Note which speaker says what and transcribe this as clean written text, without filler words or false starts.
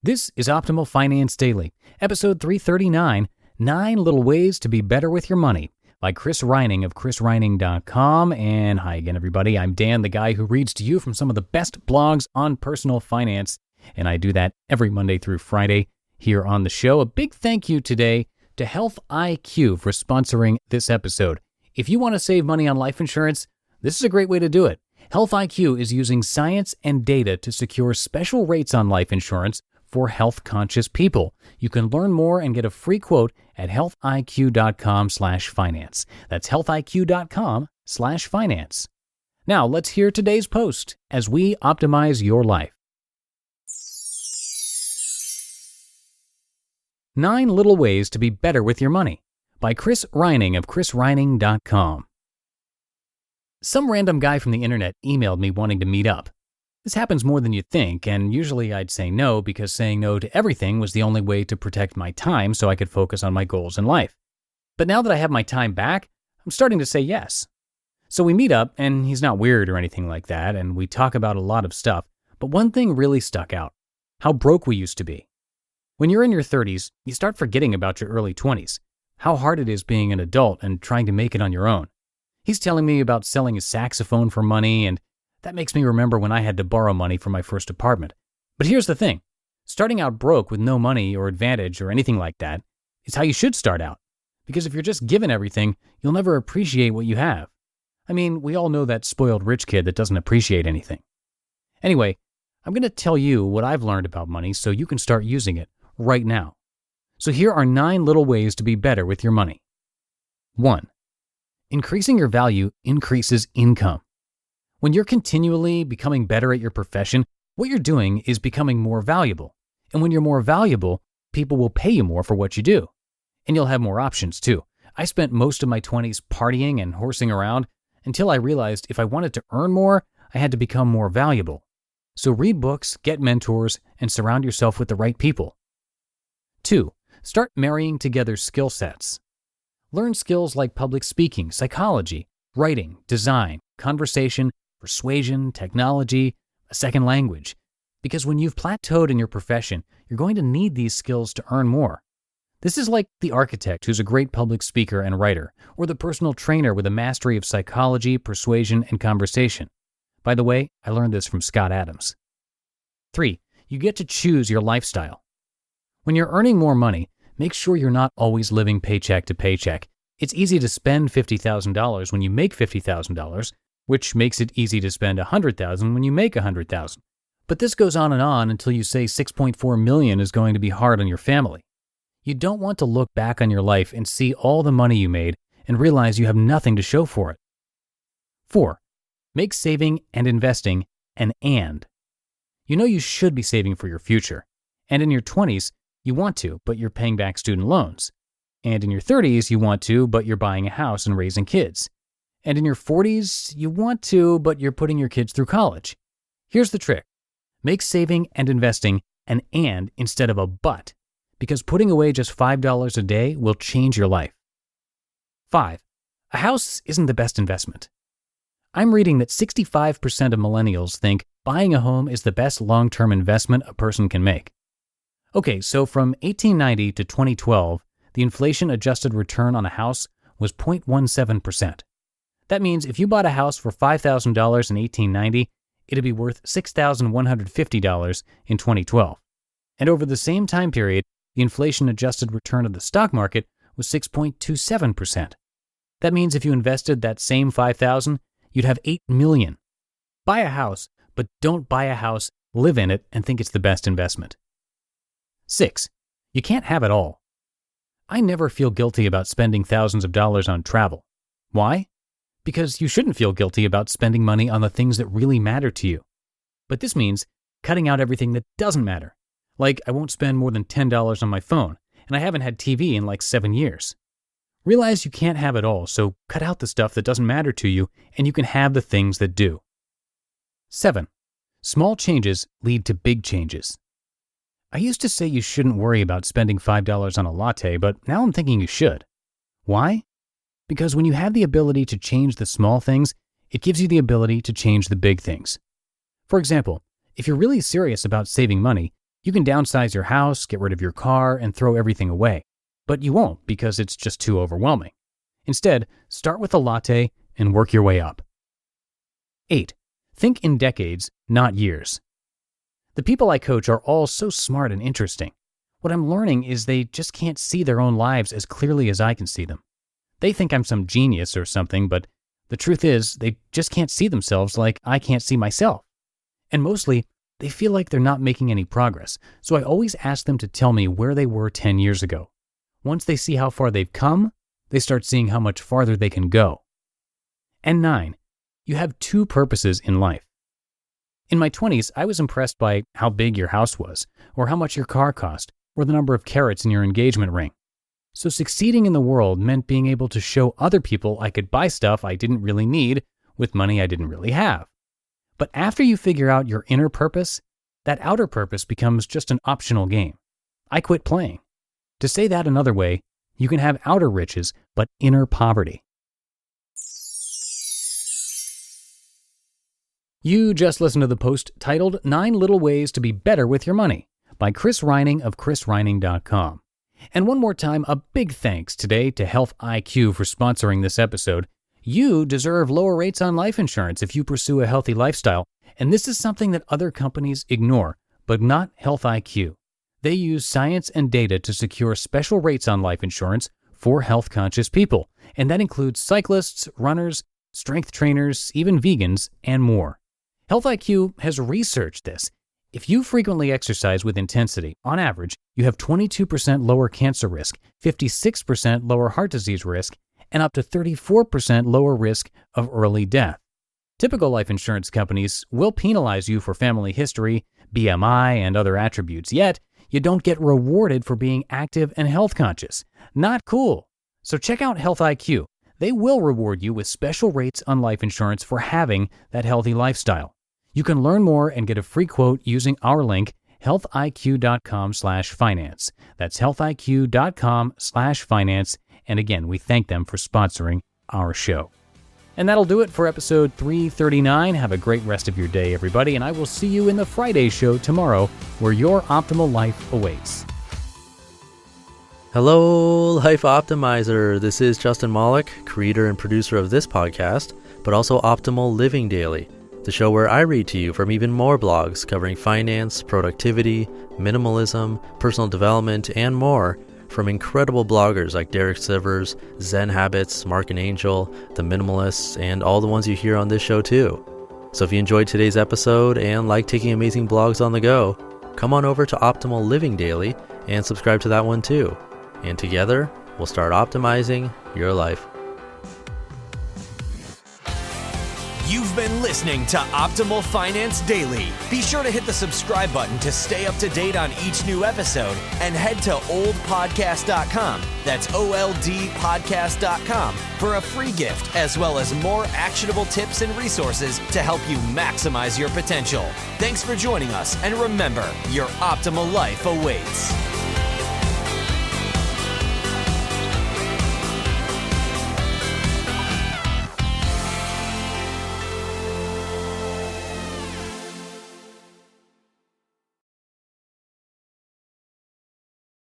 Speaker 1: This is Optimal Finance Daily, episode 339, 9 Little Ways to Be Better with Your Money, by Chris Reining of chrisreining.com. And hi again, everybody. I'm Dan, the guy who reads to you from some of the best blogs on personal finance. And I do that every Monday through Friday here on the show. A big thank you today to Health IQ for sponsoring this episode. If you want to save money on life insurance, this is a great way to do it. Health IQ is using science and data to secure special rates on life insurance for health-conscious people. You can learn more and get a free quote at healthiq.com/finance. That's healthiq.com/finance. Now, let's hear today's post as we optimize your life. 9 Little Ways to Be Better with Your Money, by Chris Reining of chrisreining.com. Some random guy from the internet emailed me wanting to meet up. This happens more than you think, and usually I'd say no because saying no to everything was the only way to protect my time so I could focus on my goals in life. But now that I have my time back, I'm starting to say yes. So we meet up, and he's not weird or anything like that, and we talk about a lot of stuff, but one thing really stuck out: how broke we used to be. When you're in your 30s, you start forgetting about your early 20s, how hard it is being an adult and trying to make it on your own. He's telling me about selling his saxophone for money, and that makes me remember when I had to borrow money for my first apartment. But here's the thing. Starting out broke with no money or advantage or anything like that is how you should start out. Because if you're just given everything, you'll never appreciate what you have. I mean, we all know that spoiled rich kid that doesn't appreciate anything. Anyway, I'm going to tell you what I've learned about money so you can start using it right now. So here are 9 little ways to be better with your money. 1. Increasing your value increases income. When you're continually becoming better at your profession, what you're doing is becoming more valuable. And when you're more valuable, people will pay you more for what you do. And you'll have more options too. I spent most of my 20s partying and horsing around until I realized if I wanted to earn more, I had to become more valuable. So read books, get mentors, and surround yourself with the right people. 2. Start marrying together skill sets. Learn skills like public speaking, psychology, writing, design, conversation, persuasion, technology, a second language. Because when you've plateaued in your profession, you're going to need these skills to earn more. This is like the architect who's a great public speaker and writer, or the personal trainer with a mastery of psychology, persuasion, and conversation. By the way, I learned this from Scott Adams. 3. You get to choose your lifestyle. When you're earning more money, make sure you're not always living paycheck to paycheck. It's easy to spend $50,000 when you make $50,000, which makes it easy to spend $100,000 when you make $100,000. But this goes on and on until you say $6.4 million is going to be hard on your family. You don't want to look back on your life and see all the money you made and realize you have nothing to show for it. 4. Make saving and investing an and. You know you should be saving for your future. And in your 20s, you want to, but you're paying back student loans. And in your 30s, you want to, but you're buying a house and raising kids. And in your 40s, you want to, but you're putting your kids through college. Here's the trick. Make saving and investing an and instead of a but, because putting away just $5 a day will change your life. 5. A house isn't the best investment. I'm reading that 65% of millennials think buying a home is the best long-term investment a person can make. Okay, so from 1890 to 2012, the inflation-adjusted return on a house was 0.17%. That means if you bought a house for $5,000 in 1890, it'd be worth $6,150 in 2012. And over the same time period, the inflation-adjusted return of the stock market was 6.27%. That means if you invested that same $5,000, you'd have $8 million. Buy a house, but don't buy a house, live in it, and think it's the best investment. 6. You can't have it all. I never feel guilty about spending thousands of dollars on travel. Why? Because you shouldn't feel guilty about spending money on the things that really matter to you. But this means cutting out everything that doesn't matter. Like I won't spend more than $10 on my phone, and I haven't had TV in like 7 years. Realize you can't have it all, so cut out the stuff that doesn't matter to you, and you can have the things that do. 7. Small changes lead to big changes. I used to say you shouldn't worry about spending $5 on a latte, but now I'm thinking you should. Why? Because when you have the ability to change the small things, it gives you the ability to change the big things. For example, if you're really serious about saving money, You can downsize your house, get rid of your car, and throw everything away. But you won't because it's just too overwhelming. Instead, start with a latte and work your way up. 8. Think in decades, not years. The people I coach are all so smart and interesting. What I'm learning is they just can't see their own lives as clearly as I can see them. They think I'm some genius or something, but the truth is they just can't see themselves like I can't see myself. And mostly, they feel like they're not making any progress, so I always ask them to tell me where they were 10 years ago. Once they see how far they've come, they start seeing how much farther they can go. And 9. You have 2 purposes in life. In my 20s, I was impressed by how big your house was, or how much your car cost, or the number of carats in your engagement ring. So succeeding in the world meant being able to show other people I could buy stuff I didn't really need with money I didn't really have. But after you figure out your inner purpose, that outer purpose becomes just an optional game. I quit playing. To say that another way, you can have outer riches, but inner poverty. You just listened to the post titled 9 Little Ways to Be Better with Your Money by Chris Reining of chrisreining.com. And one more time, a big thanks today to Health IQ for sponsoring this episode. You deserve lower rates on life insurance if you pursue a healthy lifestyle, and this is something that other companies ignore, but not Health IQ. They use science and data to secure special rates on life insurance for health-conscious people, and that includes cyclists, runners, strength trainers, even vegans, and more. Health IQ has researched this. If you frequently exercise with intensity, on average, you have 22% lower cancer risk, 56% lower heart disease risk, and up to 34% lower risk of early death. Typical life insurance companies will penalize you for family history, BMI, and other attributes, yet you don't get rewarded for being active and health conscious. Not cool. So check out Health IQ. They will reward you with special rates on life insurance for having that healthy lifestyle. You can learn more and get a free quote using our link, healthiq.com/finance. That's healthiq.com/finance. And again, we thank them for sponsoring our show. And that'll do it for episode 339. Have a great rest of your day, everybody, and I will see you in the Friday show tomorrow, where your optimal life awaits.
Speaker 2: Hello, Life Optimizer. This is Justin Malik, creator and producer of this podcast, but also Optimal Living Daily, the show where I read to you from even more blogs covering finance, productivity, minimalism, personal development, and more from incredible bloggers like Derek Sivers, Zen Habits, Mark and Angel, The Minimalists, and all the ones you hear on this show too. So if you enjoyed today's episode and like taking amazing blogs on the go, come on over to Optimal Living Daily and subscribe to that one too. And together, we'll start optimizing your life.
Speaker 3: You've been listening to Optimal Finance Daily. Be sure to hit the subscribe button to stay up to date on each new episode and head to oldpodcast.com. That's OLDpodcast.com for a free gift as well as more actionable tips and resources to help you maximize your potential. Thanks for joining us, and remember, your optimal life awaits.